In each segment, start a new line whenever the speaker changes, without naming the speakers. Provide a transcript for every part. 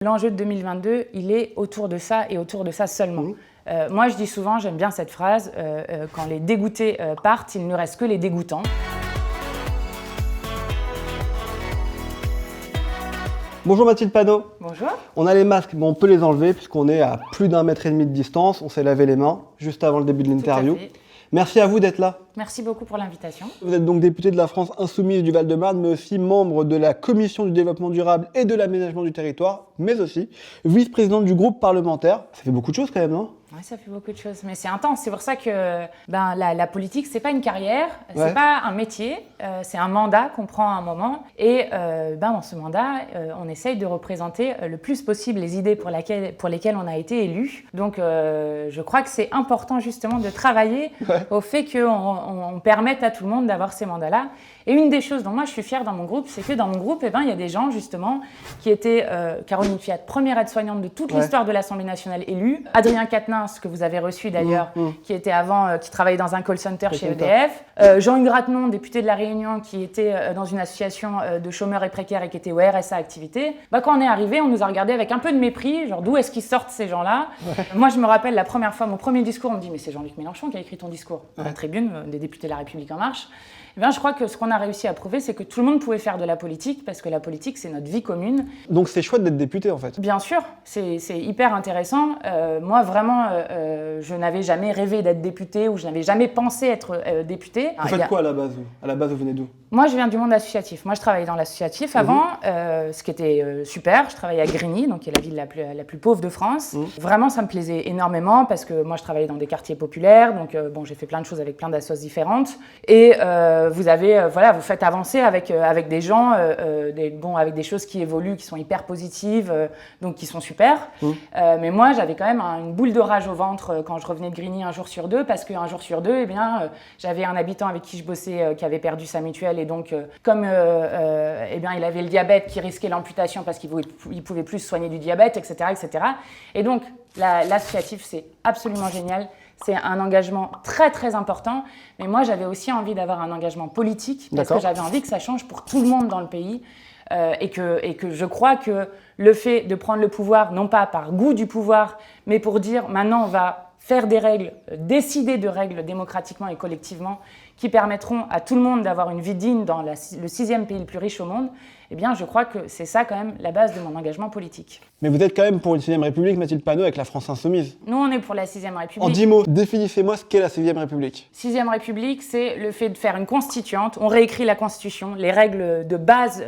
L'enjeu de 2022, il est autour de ça et autour de ça seulement.
Mmh.
Moi, je dis souvent, j'aime bien cette phrase, quand les dégoûtés partent, il ne reste que les dégoûtants.
Bonjour Mathilde Panot.
Bonjour.
On a les masques, mais on peut les enlever puisqu'on est à plus d'1,5 mètre de distance. On s'est lavé les mains juste avant le début de l'interview.
Tout à fait.
Merci à vous d'être là.
Merci beaucoup pour l'invitation.
Vous êtes donc député de la France Insoumise du Val-de-Marne, mais aussi membre de la Commission du développement durable et de l'aménagement du territoire, mais aussi vice-présidente du groupe parlementaire. Ça fait beaucoup de choses quand même, non ?
Ouais, ça fait beaucoup de choses, mais c'est intense. C'est pour ça que la politique, c'est pas une carrière,
Ouais.
c'est pas un métier, c'est un mandat qu'on prend à un moment. Et dans ce mandat, on essaye de représenter le plus possible les idées pour lesquelles on a été élu. Donc, je crois que c'est important justement de travailler au fait qu'on permette à tout le monde d'avoir ces mandats-là. Et une des choses dont moi je suis fière dans mon groupe, c'est que dans mon groupe, il y a des gens justement qui étaient Caroline Fiat, première aide-soignante de toute l'histoire de l'Assemblée nationale élue, Adrien Quatennens, que vous avez reçu d'ailleurs, qui était avant, qui travaillait dans un call center chez EDF, Jean-Hugues Rattenon, député de La Réunion, qui était dans une association de chômeurs et précaires et qui était au RSA Activité. Quand on est arrivé, on nous a regardé avec un peu de mépris, genre d'où est-ce qu'ils sortent ces gens-là. Moi je me rappelle la première fois, mon premier discours, on me dit mais c'est Jean-Luc Mélenchon qui a écrit ton discours à la tribune des députés de La République En Marche. Je crois que ce qu'on a réussi à prouver, c'est que tout le monde pouvait faire de la politique, parce que la politique, c'est notre vie commune.
Donc c'est chouette d'être député en fait.
Bien sûr, c'est hyper intéressant. Moi, vraiment, je n'avais jamais rêvé d'être députée ou je n'avais jamais pensé être députée.
Vous faites quoi à la base, vous ? À la base, vous venez d'où ?
Moi, je viens du monde associatif. Moi, je travaillais dans l'associatif avant, ce qui était super. Je travaillais à Grigny, donc qui est la ville la plus pauvre de France. Vraiment, ça me plaisait énormément parce que moi, je travaillais dans des quartiers populaires. Donc, j'ai fait plein de choses avec plein d'associations différentes. Et vous faites avancer avec des gens, avec des choses qui évoluent, qui sont hyper positives, donc qui sont super. Mais moi, j'avais quand même une boule de rage au ventre quand je revenais de Grigny un jour sur deux, parce qu'un jour sur deux, j'avais un habitant avec qui je bossais qui avait perdu sa mutuelle, et donc comme il avait le diabète qui risquait l'amputation parce qu'il ne pouvait plus se soigner du diabète, etc., etc. Et donc l'associatif, c'est absolument génial. C'est un engagement très très important, mais moi j'avais aussi envie d'avoir un engagement politique parce que j'avais envie que ça change pour tout le monde dans le pays et que je crois que le fait de prendre le pouvoir, non pas par goût du pouvoir, mais pour dire maintenant on va faire des règles, décider de règles démocratiquement et collectivement qui permettront à tout le monde d'avoir une vie digne dans le 6e pays le plus riche au monde, je crois que c'est ça quand même la base de mon engagement politique.
Mais vous êtes quand même pour une 6ème République, Mathilde Panot, avec la France Insoumise.
Nous, on est pour la 6e République.
En 10 mots, définissez-moi ce qu'est la 6ème République.
6e République, c'est le fait de faire une constituante. On réécrit la Constitution, les règles de base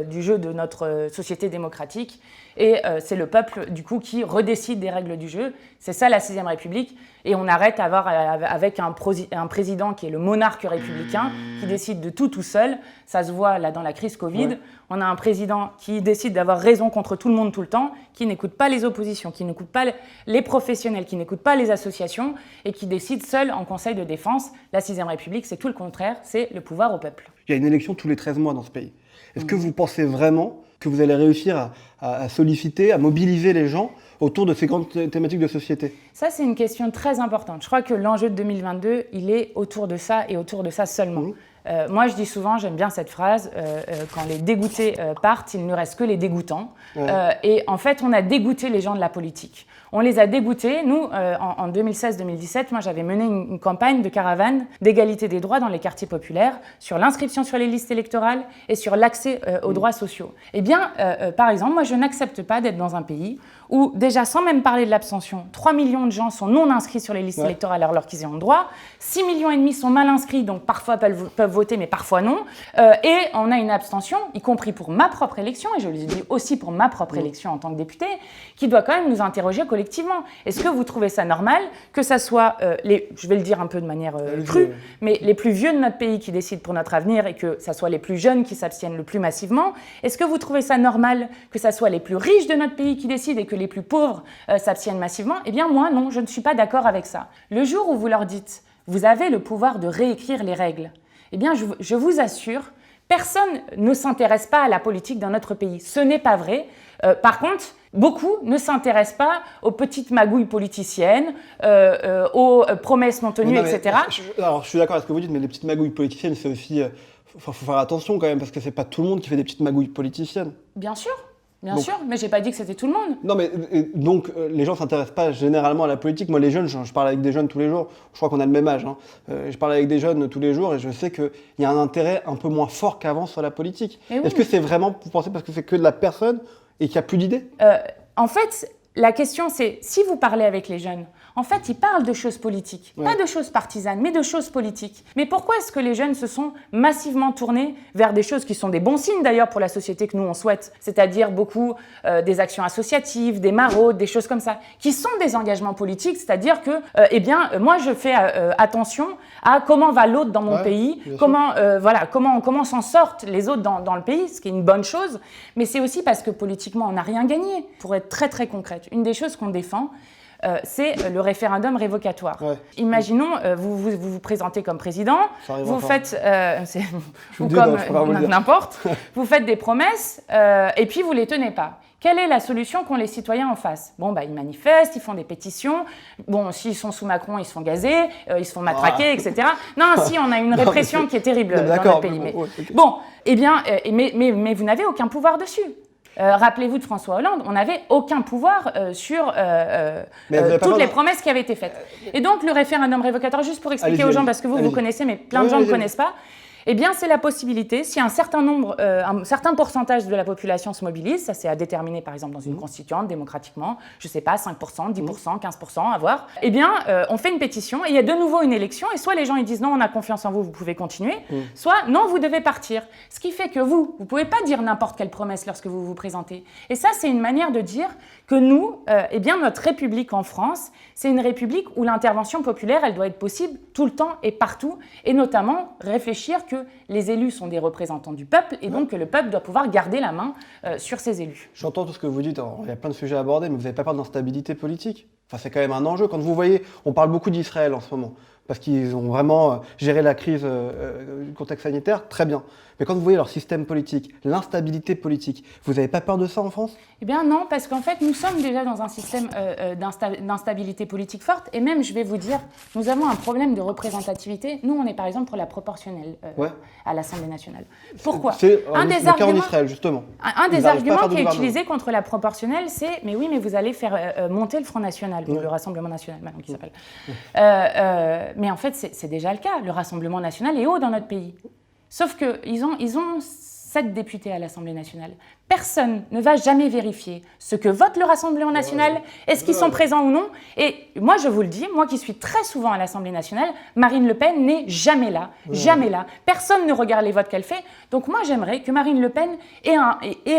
du jeu de notre société démocratique. Et c'est le peuple, du coup, qui redécide des règles du jeu. C'est ça, la 6ème République. Et on arrête avec un président qui est le monarque républicain, qui décide de tout seul. Ça se voit là dans la crise Covid. Ouais. On a un président qui décide d'avoir raison contre tout le monde tout le temps, qui n'écoute pas les oppositions, qui n'écoute pas les professionnels, qui n'écoute pas les associations et qui décide seul en Conseil de défense. La 6ème République, c'est tout le contraire, c'est le pouvoir au peuple.
Il y a une élection tous les 13 mois dans ce pays. Est-ce que vous pensez vraiment que vous allez réussir à solliciter, à mobiliser les gens autour de ces grandes thématiques de société ?
Ça, c'est une question très importante. Je crois que l'enjeu de 2022, il est autour de ça et autour de ça seulement. Moi, je dis souvent, j'aime bien cette phrase, quand les dégoûtés partent, il ne reste que les dégoûtants. Et en fait, on a dégoûté les gens de la politique. On les a dégoûtés. Nous, en 2016-2017, moi, j'avais mené une campagne de caravane d'égalité des droits dans les quartiers populaires sur l'inscription sur les listes électorales et sur l'accès aux droits sociaux. Par exemple, moi, je n'accepte pas d'être dans un pays où, déjà, sans même parler de l'abstention, 3 millions de gens sont non inscrits sur les listes électorales alors qu'ils y ont droit, 6,5 millions sont mal inscrits, donc parfois peuvent voter, mais parfois non, et on a une abstention, y compris pour ma propre élection, et je le dis aussi pour ma propre élection en tant que députée, qui doit quand même nous interroger collectivement. Est-ce que vous trouvez ça normal que ça soit, je vais le dire un peu de manière crue, mais les plus vieux de notre pays qui décident pour notre avenir et que ça soit les plus jeunes qui s'abstiennent le plus massivement? Est-ce que vous trouvez ça normal que ça soit les plus riches de notre pays qui décident et que les plus pauvres s'abstiennent massivement? Moi, non, je ne suis pas d'accord avec ça. Le jour où vous leur dites « vous avez le pouvoir de réécrire les règles », je vous assure, personne ne s'intéresse pas à la politique dans notre pays. Ce n'est pas vrai. Par contre, beaucoup ne s'intéressent pas aux petites magouilles politiciennes, aux promesses non tenues, etc.
Je suis d'accord avec ce que vous dites, mais les petites magouilles politiciennes, c'est aussi... faut faire attention quand même, parce que c'est pas tout le monde qui fait des petites magouilles politiciennes.
Bien sûr. Bien sûr, mais j'ai pas dit que c'était tout le monde.
Non, mais donc les gens s'intéressent pas généralement à la politique. Moi, les jeunes, je parle avec des jeunes tous les jours. Je crois qu'on a le même âge. Hein. Je parle avec des jeunes tous les jours et je sais qu'il y a un intérêt un peu moins fort qu'avant sur la politique.
Oui.
Est-ce que c'est vraiment, vous pensez, parce que c'est que de la personne et qu'il n'y a plus d'idées?
En fait, la question c'est, si vous parlez avec les jeunes, en fait, ils parlent de choses politiques, pas de choses partisanes, mais de choses politiques. Mais pourquoi est-ce que les jeunes se sont massivement tournés vers des choses qui sont des bons signes d'ailleurs pour la société que nous on souhaite, c'est-à-dire beaucoup des actions associatives, des maraudes, des choses comme ça, qui sont des engagements politiques, c'est-à-dire que, moi je fais attention à comment va l'autre dans mon pays, comment s'en sortent les autres dans le pays, ce qui est une bonne chose, mais c'est aussi parce que politiquement on n'a rien gagné. Pour être très très concrète, une des choses qu'on défend, c'est le référendum révocatoire. Ouais. Imaginons, vous présentez comme président, vous faites, ou comme n'importe, vous faites des promesses et puis vous les tenez pas. Quelle est la solution qu'ont les citoyens en face? Bon, ils manifestent, ils font des pétitions. Bon, s'ils sont sous Macron, ils se font gazer, ils se font matraquer, etc. Non, si, on a une répression qui est terrible dans notre pays. Bon, eh bien, mais vous n'avez aucun pouvoir dessus. Rappelez-vous de François Hollande, on n'avait aucun pouvoir sur toutes les promesses qui avaient été faites. Et donc le référendum révocatoire, juste pour expliquer aux gens, parce que vous connaissez, mais plein de gens ne connaissent pas, eh bien c'est la possibilité, si un certain pourcentage de la population se mobilise, ça c'est à déterminer par exemple dans une constituante démocratiquement, je ne sais pas, 5%, 10%, 15%, à voir, eh bien on fait une pétition et il y a de nouveau une élection et soit les gens ils disent non, on a confiance en vous, vous pouvez continuer, soit non, vous devez partir. Ce qui fait que vous ne pouvez pas dire n'importe quelle promesse lorsque vous vous présentez. Et ça c'est une manière de dire que nous, eh bien notre République en France, c'est une République où l'intervention populaire, elle doit être possible tout le temps et partout, et notamment réfléchir que les élus sont des représentants du peuple, et donc que le peuple doit pouvoir garder la main sur ses élus.
J'entends tout ce que vous dites, il y a plein de sujets à aborder, mais vous n'avez pas peur d'instabilité politique? Enfin, c'est quand même un enjeu. Quand vous voyez, on parle beaucoup d'Israël en ce moment, parce qu'ils ont vraiment géré la crise du contexte sanitaire, très bien. Mais quand vous voyez leur système politique, l'instabilité politique, vous n'avez pas peur de ça en France?
Eh bien non, parce qu'en fait, nous sommes déjà dans un système d'instabilité politique forte. Et même, je vais vous dire, nous avons un problème de représentativité. Nous, on est par exemple pour la proportionnelle à l'Assemblée nationale. Pourquoi?
C'est le cas en Israël, justement.
Un des arguments qui est utilisé contre la proportionnelle, c'est « mais oui, mais vous allez faire monter le Front National, le Rassemblement National, maintenant qui s'appelle. » Mais en fait, c'est déjà le cas. Le Rassemblement National est haut dans notre pays. Sauf qu'ils ont 7 députés à l'Assemblée nationale. Personne ne va jamais vérifier ce que vote le Rassemblement national, est-ce qu'ils sont présents ou non. Et moi, je vous le dis, moi qui suis très souvent à l'Assemblée nationale, Marine Le Pen n'est jamais là, jamais là. Personne ne regarde les votes qu'elle fait. Donc moi, j'aimerais que Marine Le Pen ait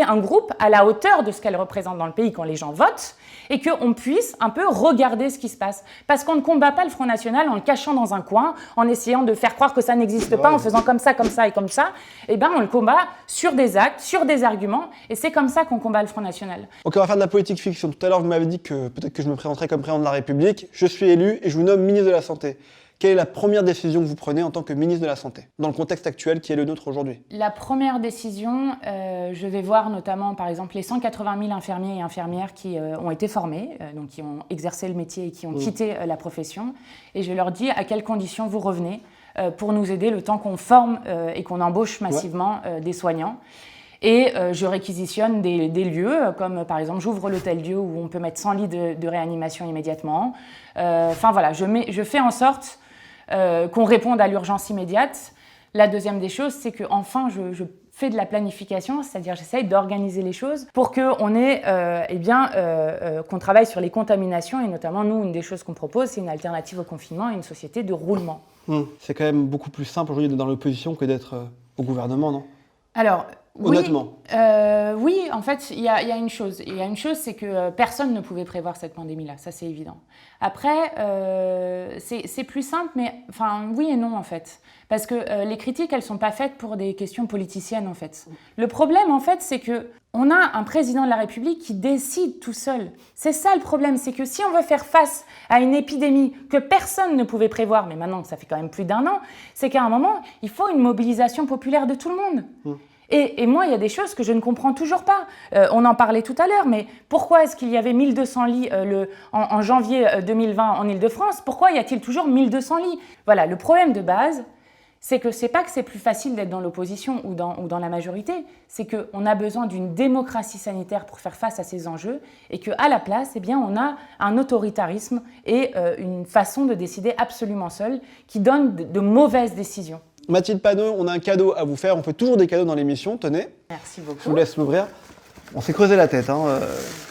un groupe à la hauteur de ce qu'elle représente dans le pays quand les gens votent, et qu'on puisse un peu regarder ce qui se passe. Parce qu'on ne combat pas le Front National en le cachant dans un coin, en essayant de faire croire que ça n'existe pas, en faisant comme ça et comme ça. Eh bien, on le combat sur des actes, sur des arguments, et c'est comme ça qu'on combat le Front National.
Ok, on va faire de la politique fiction. Tout à l'heure, vous m'avez dit que peut-être que je me présenterais comme président de la République. Je suis élu et je vous nomme ministre de la Santé. Quelle est la première décision que vous prenez en tant que ministre de la Santé, dans le contexte actuel qui est le nôtre aujourd'hui?
La première décision, je vais voir notamment, par exemple, les 180 000 infirmiers et infirmières qui ont été formés, donc qui ont exercé le métier et qui ont quitté la profession. Et je leur dis à quelles conditions vous revenez pour nous aider le temps qu'on forme et qu'on embauche massivement des soignants. Et je réquisitionne des lieux, comme par exemple, j'ouvre l'Hôtel-Dieu où on peut mettre 100 lits de réanimation immédiatement. Enfin voilà, je fais en sorte qu'on réponde à l'urgence immédiate. La deuxième des choses, c'est qu'enfin, je fais de la planification, c'est-à-dire j'essaye d'organiser les choses pour qu'on qu'on travaille sur les contaminations. Et notamment, nous, une des choses qu'on propose, c'est une alternative au confinement et une société de roulement.
C'est quand même beaucoup plus simple aujourd'hui d'être dans l'opposition que d'être au gouvernement, non?
Alors,
honnêtement.
Oui, en fait, il y a une chose. Il y a une chose, c'est que personne ne pouvait prévoir cette pandémie-là, ça c'est évident. Après, c'est plus simple, mais enfin, oui et non en fait. Parce que les critiques, elles ne sont pas faites pour des questions politiciennes en fait. Le problème en fait, c'est qu'on a un président de la République qui décide tout seul. C'est ça le problème, c'est que si on veut faire face à une épidémie que personne ne pouvait prévoir, mais maintenant ça fait quand même plus d'1 an, c'est qu'à un moment, il faut une mobilisation populaire de tout le monde. Et moi, il y a des choses que je ne comprends toujours pas. On en parlait tout à l'heure, mais pourquoi est-ce qu'il y avait 1200 lits en janvier 2020 en Île-de-France? Pourquoi y a-t-il toujours 1200 lits? Voilà, le problème de base, c'est que c'est pas que c'est plus facile d'être dans l'opposition ou dans la majorité, c'est qu'on a besoin d'une démocratie sanitaire pour faire face à ces enjeux et qu'à la place, eh bien, on a un autoritarisme et une façon de décider absolument seule qui donne de mauvaises décisions.
Mathilde Panot, on a un cadeau à vous faire. On fait toujours des cadeaux dans l'émission. Tenez.
Merci beaucoup.
Je vous laisse l'ouvrir. On s'est creusé la tête.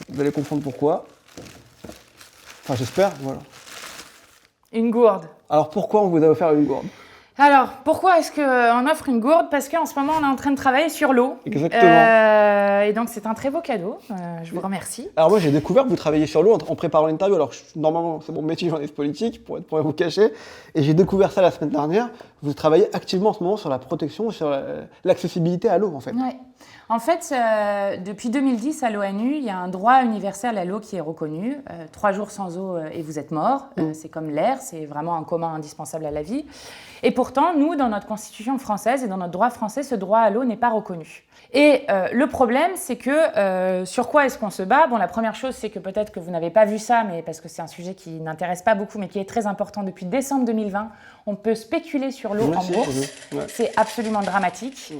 Vous allez comprendre pourquoi. Enfin, j'espère. Voilà.
Une gourde.
Alors, pourquoi on vous a offert une gourde ?
Alors, pourquoi est-ce qu'on offre une gourde ? Parce qu'en ce moment, on est en train de travailler sur l'eau.
Exactement.
Et donc, c'est un très beau cadeau. Je vous remercie.
Alors moi, j'ai découvert que vous travaillez sur l'eau en préparant l'interview. Alors, normalement, c'est mon métier, journaliste politique, pour vous cacher. Et j'ai découvert ça la semaine dernière. Vous travaillez activement en ce moment sur la protection, sur l'accessibilité à l'eau, en fait.
Ouais. En fait, depuis 2010, à l'ONU, il y a un droit universel à l'eau qui est reconnu. 3 jours sans eau et vous êtes mort. C'est comme l'air, c'est vraiment un commun indispensable à la vie. Et pourtant, nous, dans notre constitution française et dans notre droit français, ce droit à l'eau n'est pas reconnu. Et le problème, c'est que sur quoi est-ce qu'on se bat ? Bon, la première chose, c'est que peut-être que vous n'avez pas vu ça, mais parce que c'est un sujet qui n'intéresse pas beaucoup, mais qui est très important. Depuis décembre 2020, on peut spéculer sur l'eau en bourse. Ouais. C'est absolument dramatique.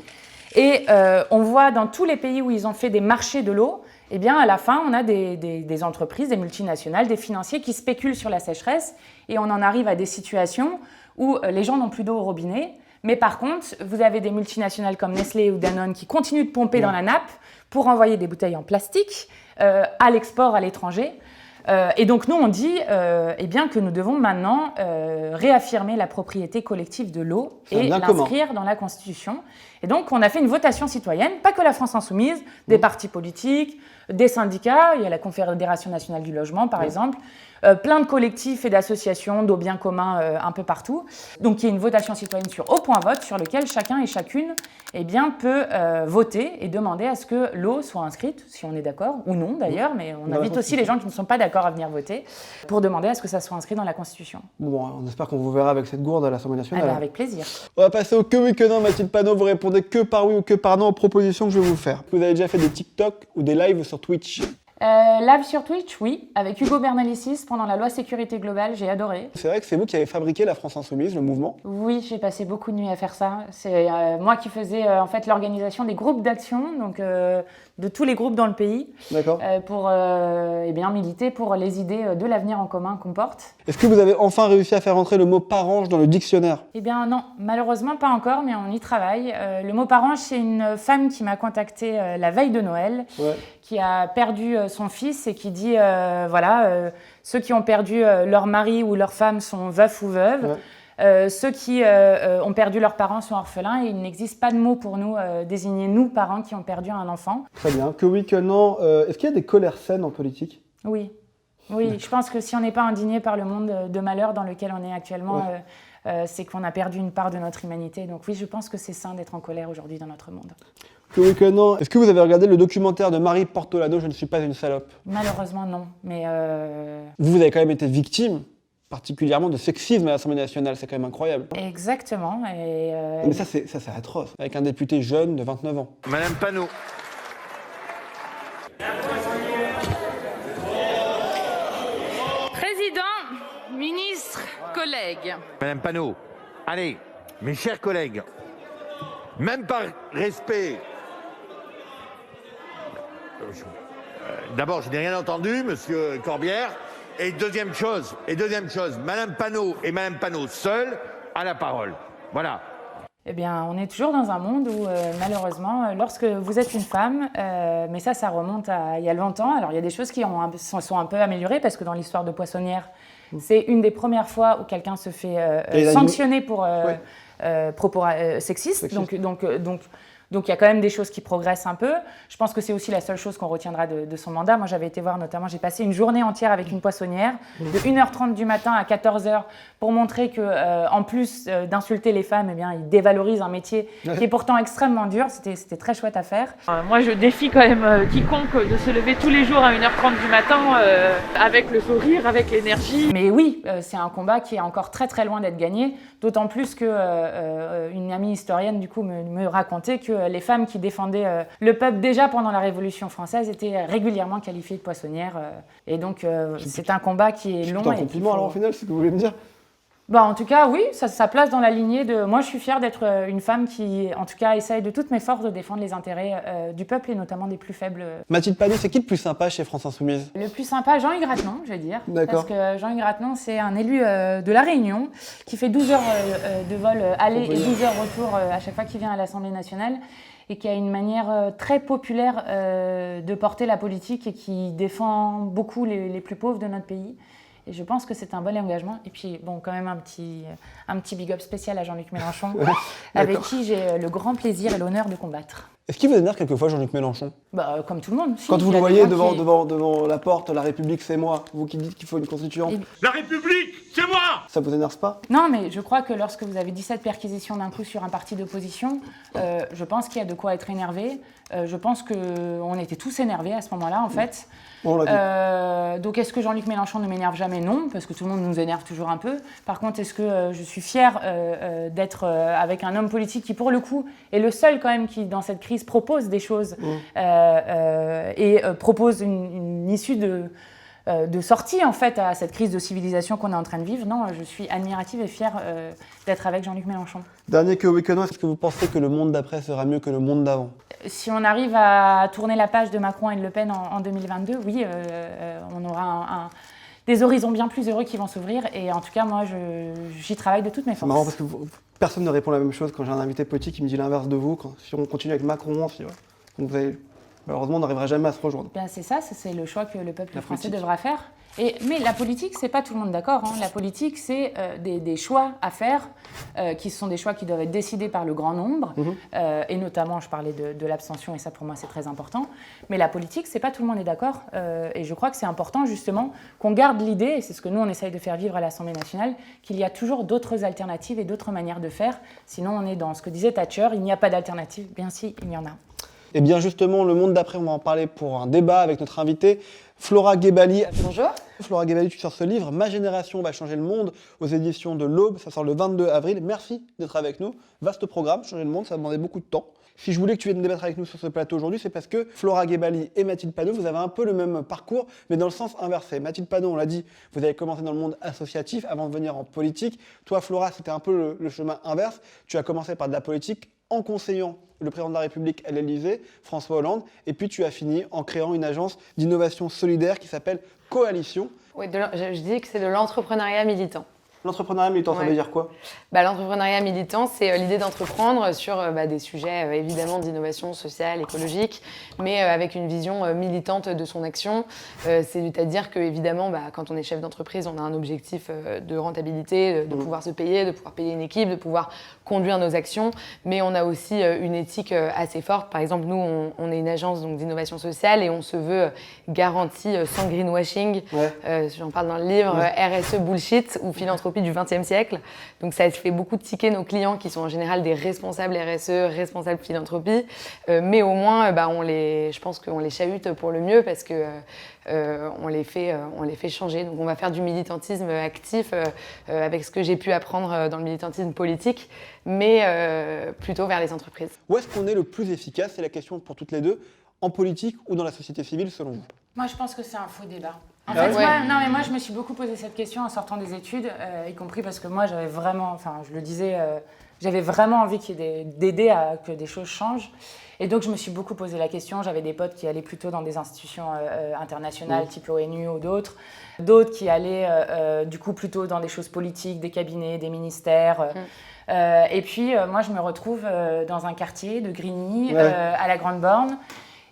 Et on voit dans tous les pays où ils ont fait des marchés de l'eau, eh bien, à la fin, on a des entreprises, des multinationales, des financiers qui spéculent sur la sécheresse et on en arrive à des situations où les gens n'ont plus d'eau au robinet. Mais par contre, vous avez des multinationales comme Nestlé ou Danone qui continuent de pomper dans la nappe pour envoyer des bouteilles en plastique à l'export à l'étranger. Et donc nous, on dit eh bien, que nous devons maintenant réaffirmer la propriété collective de l'eau et l'inscrire dans la Constitution. Et donc on a fait une votation citoyenne, pas que la France Insoumise, des partis politiques, des syndicats, il y a la Confédération nationale du logement par exemple, plein de collectifs et d'associations d'eau bien commun un peu partout. Donc il y a une votation citoyenne sur au point vote sur lequel chacun et chacune eh bien, peut voter et demander à ce que l'eau soit inscrite, si on est d'accord, ou non d'ailleurs, mais on invite aussi les gens qui ne sont pas d'accord à venir voter pour demander à ce que ça soit inscrit dans la Constitution.
Bon, on espère qu'on vous verra avec cette gourde à l'Assemblée nationale.
Avec plaisir.
On va passer au que oui que non. Mathilde Panot, vous répondez que par oui ou que par non aux propositions que je vais vous faire. Vous avez déjà fait des TikTok ou des lives sur Twitch ?
Live sur Twitch, oui, avec Hugo Bernalicis pendant la loi sécurité globale, j'ai adoré.
C'est vrai que c'est vous qui avez fabriqué la France Insoumise, le mouvement ?
Oui, j'ai passé beaucoup de nuits à faire ça. C'est moi qui faisais en fait l'organisation des groupes d'action, donc de tous les groupes dans le pays, pour eh bien, militer pour les idées de l'avenir en commun qu'on porte.
Est-ce que vous avez enfin réussi à faire entrer le mot parange dans le dictionnaire ?
Eh bien non, malheureusement pas encore, mais on y travaille. Le mot parange, c'est une femme qui m'a contactée la veille de Noël, qui a perdu son fils et qui dit ceux qui ont perdu leur mari ou leur femme sont veufs ou veuves. Ceux qui ont perdu leurs parents sont orphelins et il n'existe pas de mot pour nous désigner nous, parents, qui ont perdu un enfant.
Très bien. Que oui, que non. Est-ce qu'il y a des colères saines en politique ?
Oui. Oui, je pense que si on n'est pas indigné par le monde de malheur dans lequel on est actuellement, c'est qu'on a perdu une part de notre humanité. Donc oui, je pense que c'est sain d'être en colère aujourd'hui dans notre monde.
Que oui, que non. Est-ce que vous avez regardé le documentaire de Marie Portolano, Je ne suis pas une salope ?
Malheureusement, non. Mais
vous avez quand même été victime particulièrement de sexisme à l'Assemblée nationale, c'est quand même incroyable.
Exactement.
Mais ça c'est atroce, avec un député jeune de 29 ans.
Madame Panot.
Président, ministre, collègues.
Madame Panot, allez, mes chers collègues, même par respect. D'abord, je n'ai rien entendu, monsieur Corbière. Et deuxième chose, Madame Panot et Madame Panot seules à la parole. Voilà.
Eh bien, on est toujours dans un monde où, malheureusement, lorsque vous êtes une femme, mais ça remonte à il y a longtemps. Alors, il y a des choses qui sont un peu améliorées parce que dans l'histoire de Poissonnière, c'est une des premières fois où quelqu'un se fait sanctionner pour propos sexistes. Donc il y a quand même des choses qui progressent un peu. Je pense que c'est aussi la seule chose qu'on retiendra de son mandat. Moi, j'avais été voir notamment, j'ai passé une journée entière avec une poissonnière, de 1h30 du matin à 14h, pour montrer que, en plus d'insulter les femmes, eh bien, ils dévalorisent un métier qui est pourtant extrêmement dur. C'était très chouette à faire.
Moi, je défie quand même quiconque de se lever tous les jours à 1h30 du matin avec le sourire, avec l'énergie.
Mais oui, c'est un combat qui est encore très très loin d'être gagné, d'autant plus que une amie historienne du coup me racontait que les femmes qui défendaient le peuple déjà pendant la Révolution française étaient régulièrement qualifiées de poissonnières. Et donc c'est un combat qui est long.
C'est un compliment alors au final, c'est ce que vous voulez me dire ?
En tout cas, oui, ça place dans la lignée de... Moi, je suis fière d'être une femme qui, en tout cas, essaye de toutes mes forces de défendre les intérêts du peuple et notamment des plus faibles.
Mathilde Panot, c'est qui le plus sympa chez France Insoumise?
Le plus sympa, Jean-Hugues Rattenon, je vais dire.
D'accord.
Parce que Jean-Hugues Rattenon, c'est un élu de La Réunion qui fait 12 heures de vol aller et 12 heures retour à chaque fois qu'il vient à l'Assemblée nationale et qui a une manière très populaire de porter la politique et qui défend beaucoup les plus pauvres de notre pays. Et je pense que c'est un bon engagement. Et puis, bon, quand même un petit big up spécial à Jean-Luc Mélenchon, avec qui j'ai le grand plaisir et l'honneur de combattre.
Est-ce qu'il vous énerve quelquefois Jean-Luc Mélenchon?
Comme tout le monde. Si,
Quand vous le voyez devant la porte, la République c'est moi, vous qui dites qu'il faut une constituante.
La République, c'est moi!
Ça vous énerve pas?
Non, mais je crois que lorsque vous avez 17 perquisitions d'un coup sur un parti d'opposition, je pense qu'il y a de quoi être énervé. Je pense qu'on était tous énervés à ce moment-là, en fait.
On l'a dit.
Donc, est-ce que Jean-Luc Mélenchon ne m'énerve jamais? Non, parce que tout le monde nous énerve toujours un peu. Par contre, est-ce que je suis fière d'être avec un homme politique qui, pour le coup, est le seul quand même qui, dans cette crise, propose des choses et propose une issue de sortie, en fait, à cette crise de civilisation qu'on est en train de vivre? Non, je suis admirative et fière d'être avec Jean-Luc Mélenchon.
Dernier que week-end, est-ce que vous pensez que le monde d'après sera mieux que le monde d'avant?
Si on arrive à tourner la page de Macron et de Le Pen en 2022, oui, on aura des horizons bien plus heureux qui vont s'ouvrir. Et en tout cas, moi, j'y travaille de toutes mes forces.
C'est marrant parce que personne ne répond la même chose quand j'ai un invité politique qui me dit l'inverse de vous. Si on continue avec Macron, donc malheureusement, on n'arrivera jamais à se rejoindre.
C'est ça, c'est le choix que le peuple français
politique
devra faire. Mais la politique, c'est pas tout le monde d'accord. La politique, c'est des choix à faire, qui sont des choix qui doivent être décidés par le grand nombre. Et notamment, je parlais de l'abstention, et ça pour moi c'est très important. Mais la politique, c'est pas tout le monde est d'accord. Et je crois que c'est important justement qu'on garde l'idée, et c'est ce que nous on essaye de faire vivre à l'Assemblée nationale, qu'il y a toujours d'autres alternatives et d'autres manières de faire. Sinon, on est dans ce que disait Thatcher, il n'y a pas d'alternative. Bien si, il y en a.
Et bien justement, le monde d'après, on va en parler pour un débat avec notre invitée, Flora Gebali.
Bonjour.
Flora Gebali, tu sors ce livre, Ma génération va changer le monde, aux éditions de l'Aube, ça sort le 22 avril. Merci d'être avec nous. Vaste programme, changer le monde, ça demandait beaucoup de temps. Si je voulais que tu viennes débattre avec nous sur ce plateau aujourd'hui, c'est parce que Flora Gebali et Mathilde Panot, vous avez un peu le même parcours, mais dans le sens inversé. Mathilde Panot, on l'a dit, vous avez commencé dans le monde associatif avant de venir en politique. Toi, Flora, c'était un peu le chemin inverse. Tu as commencé par de la politique en conseillant le président de la République à l'Élysée, François Hollande, et puis tu as fini en créant une agence d'innovation solidaire qui s'appelle Coalition.
Oui, je dis que c'est de l'entrepreneuriat militant.
L'entrepreneuriat militant, ça veut dire quoi?
L'entrepreneuriat militant, c'est l'idée d'entreprendre sur des sujets évidemment d'innovation sociale, écologique, mais avec une vision militante de son action. C'est-à-dire que évidemment, quand on est chef d'entreprise, on a un objectif de rentabilité, de pouvoir se payer, de pouvoir payer une équipe, de pouvoir conduire nos actions, mais on a aussi une éthique assez forte. Par exemple, nous, on est une agence d'innovation sociale et on se veut garantie sans greenwashing. J'en parle dans le livre, RSE bullshit ou philanthropie du XXe siècle. Donc ça fait beaucoup tiquer nos clients qui sont en général des responsables RSE, responsables philanthropie, mais au moins je pense qu'on les chahute pour le mieux parce que on les fait changer. Donc on va faire du militantisme actif avec ce que j'ai pu apprendre dans le militantisme politique, mais plutôt vers les entreprises.
Où est-ce qu'on est le plus efficace? C'est la question pour toutes les deux, en politique ou dans la société civile selon vous?
Moi, je pense que c'est un faux débat. En fait, moi, je me suis beaucoup posé cette question en sortant des études, y compris parce que moi, j'avais vraiment, je le disais, j'avais vraiment envie d'aider à que des choses changent. Et donc, je me suis beaucoup posé la question. J'avais des potes qui allaient plutôt dans des institutions internationales, type l'ONU ou d'autres qui allaient du coup plutôt dans des choses politiques, des cabinets, des ministères. Et puis, moi, je me retrouve dans un quartier de Grigny, à la Grande Borne.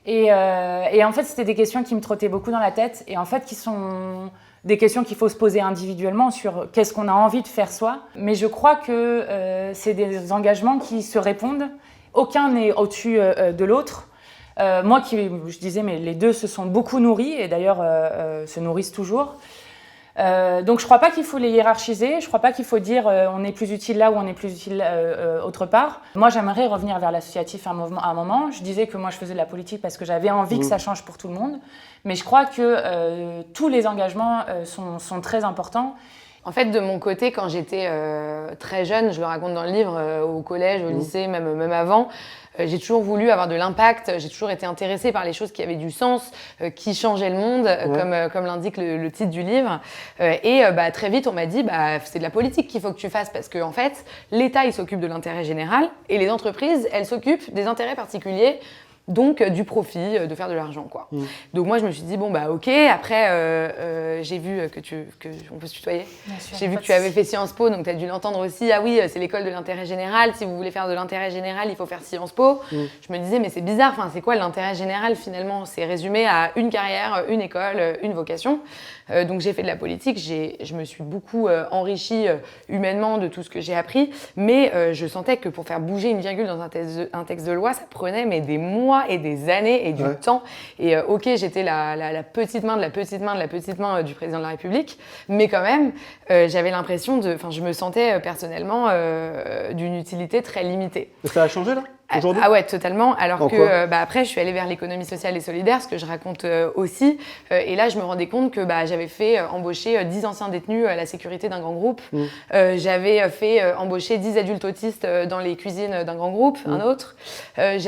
Et en fait, c'était des questions qui me trottaient beaucoup dans la tête et en fait qui sont des questions qu'il faut se poser individuellement sur qu'est-ce qu'on a envie de faire soi. Mais je crois que c'est des engagements qui se répondent. Aucun n'est au-dessus de l'autre. Moi, je disais, mais les deux se sont beaucoup nourris et d'ailleurs se nourrissent toujours. Donc je ne crois pas qu'il faut les hiérarchiser, je ne crois pas qu'il faut dire on est plus utile là ou on est plus utile autre part. Moi j'aimerais revenir vers l'associatif à un moment. Je disais que moi je faisais de la politique parce que j'avais envie que ça change pour tout le monde. Mais je crois que tous les engagements sont très importants
En fait, de mon côté, quand j'étais très jeune, je le raconte dans le livre, au collège, au lycée, même avant, j'ai toujours voulu avoir de l'impact, j'ai toujours été intéressée par les choses qui avaient du sens, qui changeaient le monde, comme l'indique le titre du livre. Très vite, on m'a dit, c'est de la politique qu'il faut que tu fasses, parce qu'en fait, l'État, il s'occupe de l'intérêt général, et les entreprises, elles s'occupent des intérêts particuliers, donc du profit, de faire de l'argent, quoi. Donc moi je me suis dit ok. Après j'ai vu on peut se tutoyer. J'ai vu que tu avais fait Sciences Po, donc tu as dû l'entendre aussi. Ah oui, c'est l'école de l'intérêt général. Si vous voulez faire de l'intérêt général, il faut faire Sciences Po. Je me disais mais c'est bizarre. Enfin c'est quoi l'intérêt général finalement? C'est résumé à une carrière, une école, une vocation. Donc j'ai fait de la politique. Je me suis beaucoup enrichie humainement de tout ce que j'ai appris, mais je sentais que pour faire bouger une virgule dans un texte de loi, ça prenait des mois et des années et du temps. Et j'étais la petite main de la petite main de la petite main du président de la République, mais quand même, j'avais l'impression je me sentais personnellement d'une utilité très limitée.
Et ça a changé là aujourd'hui?
Ah ouais, totalement. Alors que après, je suis allée vers l'économie sociale et solidaire, ce que je raconte aussi. Et là, je me rendais compte que j'avais fait embaucher 10 anciens détenus à la sécurité d'un grand groupe. J'avais fait embaucher 10 adultes autistes dans les cuisines d'un grand groupe, un autre. C'était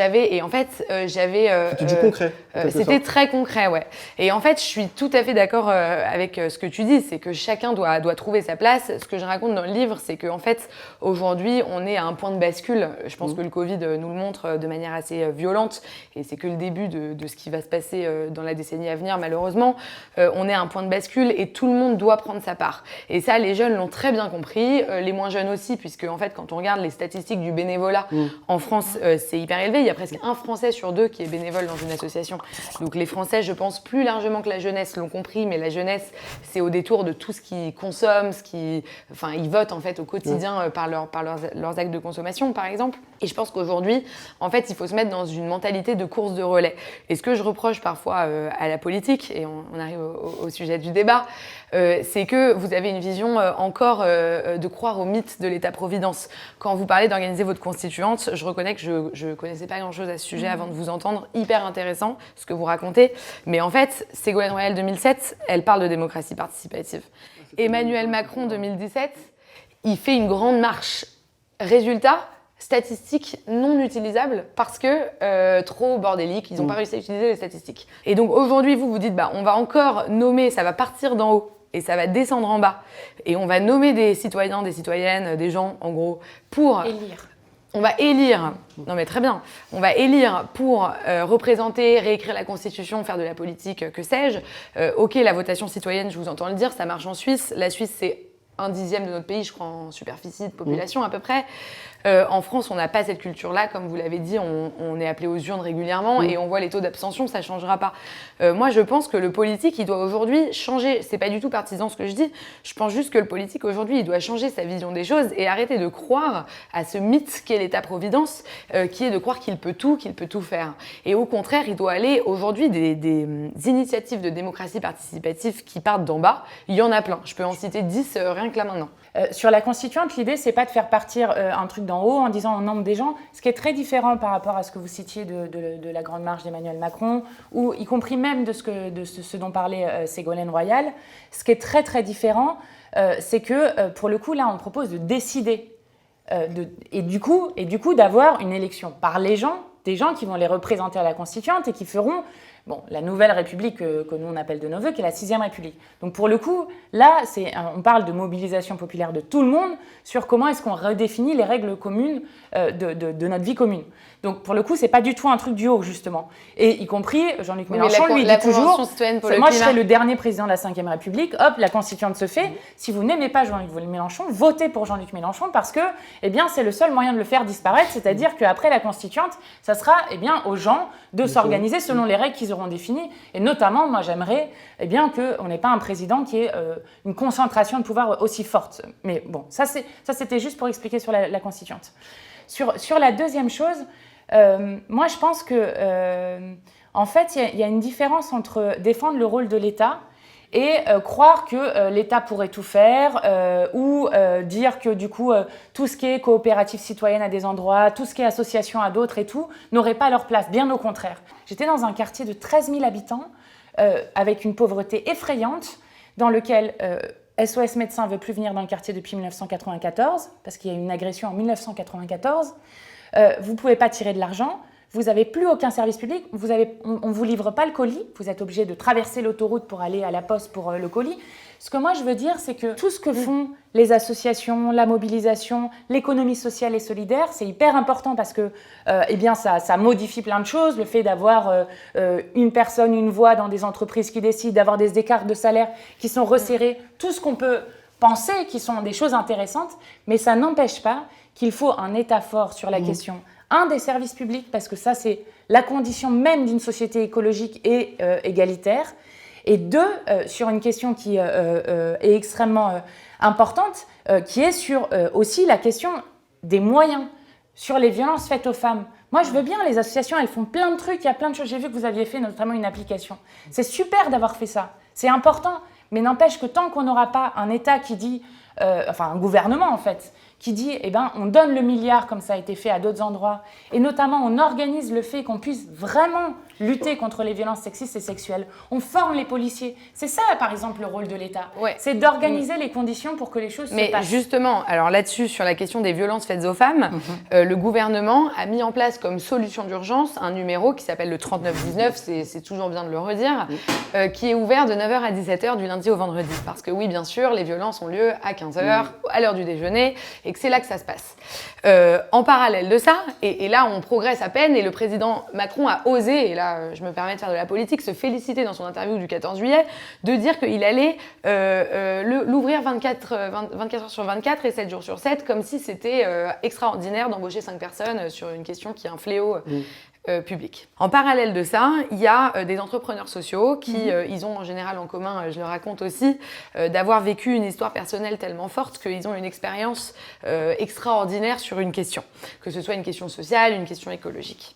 du concret.
C'était très concret, ouais. Et en fait, je suis tout à fait d'accord avec ce que tu dis, c'est que chacun doit trouver sa place. Ce que je raconte dans le livre, c'est qu'en fait, aujourd'hui, on est à un point de bascule. Je pense que le Covid nous le montre de manière assez violente, et c'est que le début de ce qui va se passer dans la décennie à venir, malheureusement. On est à un point de bascule et tout le monde doit prendre sa part. Et ça, les jeunes l'ont très bien compris, les moins jeunes aussi, puisque en fait, quand on regarde les statistiques du bénévolat en France, c'est hyper élevé. Il y a presque un Français sur 2 qui est bénévole dans une association. Donc les Français, je pense, plus largement que la jeunesse l'ont compris, mais la jeunesse, c'est au détour de tout ce qu'ils consomment, ils votent en fait au quotidien par leurs actes de consommation, par exemple. Et je pense qu'aujourd'hui, en fait, il faut se mettre dans une mentalité de course de relais. Et ce que je reproche parfois à la politique, et on arrive au sujet du débat, c'est que vous avez une vision encore de croire au mythe de l'État-providence. Quand vous parlez d'organiser votre constituante, je reconnais que je connaissais pas grand-chose à ce sujet avant de vous entendre. Hyper intéressant ce que vous racontez. Mais en fait, Ségolène Royal 2007, elle parle de démocratie participative. Emmanuel Macron 2017, il fait une grande marche. Résultat, statistiques non utilisables parce que trop bordéliques, ils n'ont pas réussi à utiliser les statistiques. Et donc aujourd'hui, vous dites, on va encore nommer, ça va partir d'en haut et ça va descendre en bas. Et on va nommer des citoyens, des citoyennes, des gens, en gros, pour...
Élire.
On va élire, non mais très bien, on va élire pour représenter, réécrire la Constitution, faire de la politique, que sais-je. La votation citoyenne, je vous entends le dire, ça marche en Suisse. La Suisse, c'est 1/10 de notre pays, je crois, en superficie de population à peu près. En France, on n'a pas cette culture-là, comme vous l'avez dit, on est appelé aux urnes régulièrement et on voit les taux d'abstention, ça ne changera pas. Moi, je pense que le politique, il doit aujourd'hui changer. C'est pas du tout partisan ce que je dis. Je pense juste que le politique, aujourd'hui, il doit changer sa vision des choses et arrêter de croire à ce mythe qu'est l'État-providence, qui est de croire qu'il peut tout faire. Et au contraire, il doit aller aujourd'hui des initiatives de démocratie participative qui partent d'en bas. Il y en a plein. Je peux en citer 10 rien que là maintenant.
Sur la constituante, l'idée, c'est pas de faire partir un truc d'en haut en disant on nomme des gens, ce qui est très différent par rapport à ce que vous citiez de la grande marche d'Emmanuel Macron, ou y compris même de ce dont parlait Ségolène Royal. Ce qui est très très différent, c'est que pour le coup, là, on propose de décider et du coup d'avoir une élection par les gens, des gens qui vont les représenter à la constituante et qui feront la nouvelle République que nous on appelle de nos voeux, qui est la 6e République. Donc pour le coup, là, on parle de mobilisation populaire de tout le monde sur comment est-ce qu'on redéfinit les règles communes de notre vie commune. Donc pour le coup, c'est pas du tout un truc du haut, justement. Et y compris Jean-Luc Mélenchon, lui, il dit toujours moi, je serai le dernier président de la 5e République, hop, la constituante se fait. Si vous n'aimez pas Jean-Luc Mélenchon, votez pour Jean-Luc Mélenchon parce que c'est le seul moyen de le faire disparaître, c'est-à-dire qu'après la constituante, ça sera aux gens de s'organiser selon les règles qu'ils auront définies. Et notamment, moi, j'aimerais qu'on n'ait pas un président qui ait une concentration de pouvoir aussi forte. Mais bon, ça c'était juste pour expliquer sur la constituante. Sur la deuxième chose, moi, je pense que, en fait, il y a une différence entre défendre le rôle de l'État et croire que l'État pourrait tout faire ou dire que, du coup, tout ce qui est coopérative citoyenne à des endroits, tout ce qui est association à d'autres et tout, n'aurait pas leur place. Bien au contraire. J'étais dans un quartier de 13 000 habitants avec une pauvreté effrayante dans lequel SOS Médecins ne veut plus venir dans le quartier depuis 1994, parce qu'il y a eu une agression en 1994. Vous ne pouvez pas tirer de l'argent. Vous n'avez plus aucun service public, on ne vous livre pas le colis, vous êtes obligé de traverser l'autoroute pour aller à la poste pour le colis. Ce que moi je veux dire, c'est que tout ce que font les associations, la mobilisation, l'économie sociale et solidaire, c'est hyper important parce que ça modifie plein de choses. Le fait d'avoir une personne, une voix dans des entreprises qui décident, d'avoir des écarts de salaire qui sont resserrés, tout ce qu'on peut penser qui sont des choses intéressantes, mais ça n'empêche pas qu'il faut un État fort sur la question. Un, des services publics, parce que ça, c'est la condition même d'une société écologique et égalitaire. Et deux, sur une question qui est extrêmement importante, qui est sur aussi la question des moyens, sur les violences faites aux femmes. Moi, je veux bien, les associations, elles font plein de trucs, il y a plein de choses. J'ai vu que vous aviez fait notamment une application. C'est super d'avoir fait ça, c'est important. Mais n'empêche que tant qu'on n'aura pas un État qui dit, un gouvernement en fait, qui dit, on donne le milliard comme ça a été fait à d'autres endroits, et notamment on organise le fait qu'on puisse vraiment lutter contre les violences sexistes et sexuelles. On forme les policiers. C'est ça, par exemple, le rôle de l'État. Ouais. C'est d'organiser les conditions pour que les choses se passent.
Mais justement, alors là-dessus, sur la question des violences faites aux femmes, le gouvernement a mis en place comme solution d'urgence un numéro qui s'appelle le 3919, c'est toujours bien de le redire, qui est ouvert de 9h à 17h du lundi au vendredi. Parce que oui, bien sûr, les violences ont lieu à 15h, à l'heure du déjeuner, et que c'est là que ça se passe. En parallèle de ça, et là on progresse à peine, et le président Macron a osé, et là je me permets de faire de la politique, se féliciter dans son interview du 14 juillet, de dire qu'il allait l'ouvrir 24 heures sur 24 et 7 jours sur 7, comme si c'était extraordinaire d'embaucher 5 personnes sur une question qui est un fléau public. En parallèle de ça, il y a des entrepreneurs sociaux qui, ils ont en général en commun, je le raconte aussi, d'avoir vécu une histoire personnelle tellement forte qu'ils ont une expérience extraordinaire sur une question, que ce soit une question sociale, une question écologique.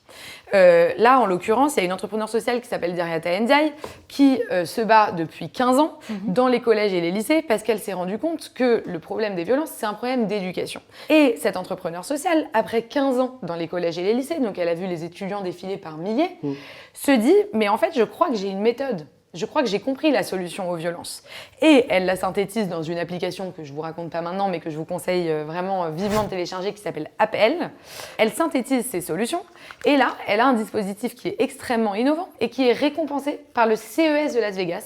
Là, en l'occurrence, il y a une entrepreneure sociale qui s'appelle Dariata Ndiaye qui se bat depuis 15 ans dans les collèges et les lycées parce qu'elle s'est rendue compte que le problème des violences, c'est un problème d'éducation. Et cette entrepreneure sociale, après 15 ans dans les collèges et les lycées, donc elle a vu les étudiants défiler par milliers, se dit « mais en fait, je crois que j'ai une méthode. Je crois que j'ai compris la solution aux violences. » Et elle la synthétise dans une application que je ne vous raconte pas maintenant, mais que je vous conseille vraiment vivement de télécharger, qui s'appelle Appel. Elle synthétise ses solutions, et là, elle a un dispositif qui est extrêmement innovant et qui est récompensé par le CES de Las Vegas,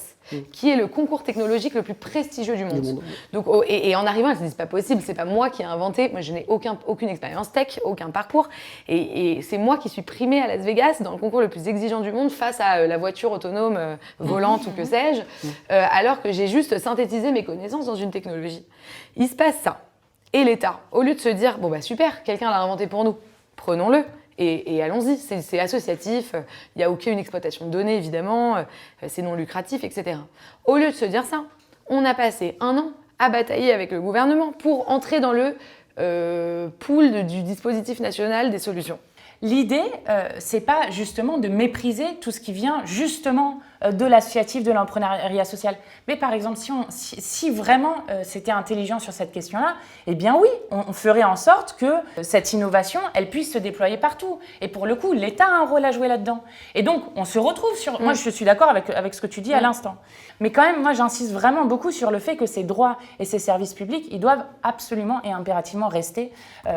qui est le concours technologique le plus prestigieux du monde. Donc, et en arrivant, elle se dit, c'est pas possible, c'est pas moi qui ai inventé, moi je n'ai aucune expérience tech, aucun parcours, et c'est moi qui suis primée à Las Vegas dans le concours le plus exigeant du monde face à la voiture autonome volante ou que sais-je, alors que j'ai juste synthétisé mes connaissances dans une technologie. Il se passe ça. Et l'État, au lieu de se dire, bon bah super, quelqu'un l'a inventé pour nous, prenons-le. Et allons-y, c'est associatif, il n'y a aucune exploitation de données évidemment, c'est non lucratif, etc. Au lieu de se dire ça, on a passé 1 an à batailler avec le gouvernement pour entrer dans le pool du dispositif national des solutions.
L'idée, c'est pas justement de mépriser tout ce qui vient justement de l'associatif, de l'entrepreneuriat social. Mais par exemple, si vraiment c'était intelligent sur cette question-là, eh bien oui, on ferait en sorte que cette innovation, elle puisse se déployer partout. Et pour le coup, l'État a un rôle à jouer là-dedans. Et donc, on se retrouve sur... Moi, je suis d'accord avec ce que tu dis à l'instant. Mais quand même, moi, j'insiste vraiment beaucoup sur le fait que ces droits et ces services publics, ils doivent absolument et impérativement rester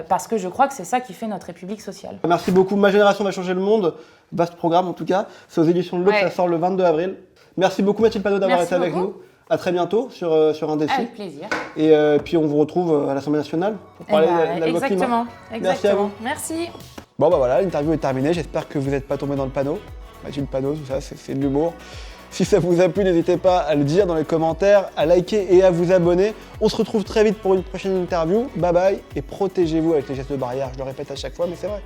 parce que je crois que c'est ça qui fait notre République sociale.
Merci beaucoup. Ma génération va changer le monde. Vaste programme en tout cas. C'est aux éditions de l'Aube, ça sort le 22 avril. Merci beaucoup Mathilde Panot d'avoir été avec nous. À très bientôt sur un défi.
Avec plaisir.
Et puis on vous retrouve à l'Assemblée nationale pour parler de la loi climat.
Merci à vous. Merci.
Bon bah voilà, l'interview est terminée. J'espère que vous n'êtes pas tombé dans le panneau. Mathilde Panot, tout ça, c'est de l'humour. Si ça vous a plu, n'hésitez pas à le dire dans les commentaires, à liker et à vous abonner. On se retrouve très vite pour une prochaine interview. Bye bye et protégez-vous avec les gestes de barrière. Je le répète à chaque fois, mais c'est vrai.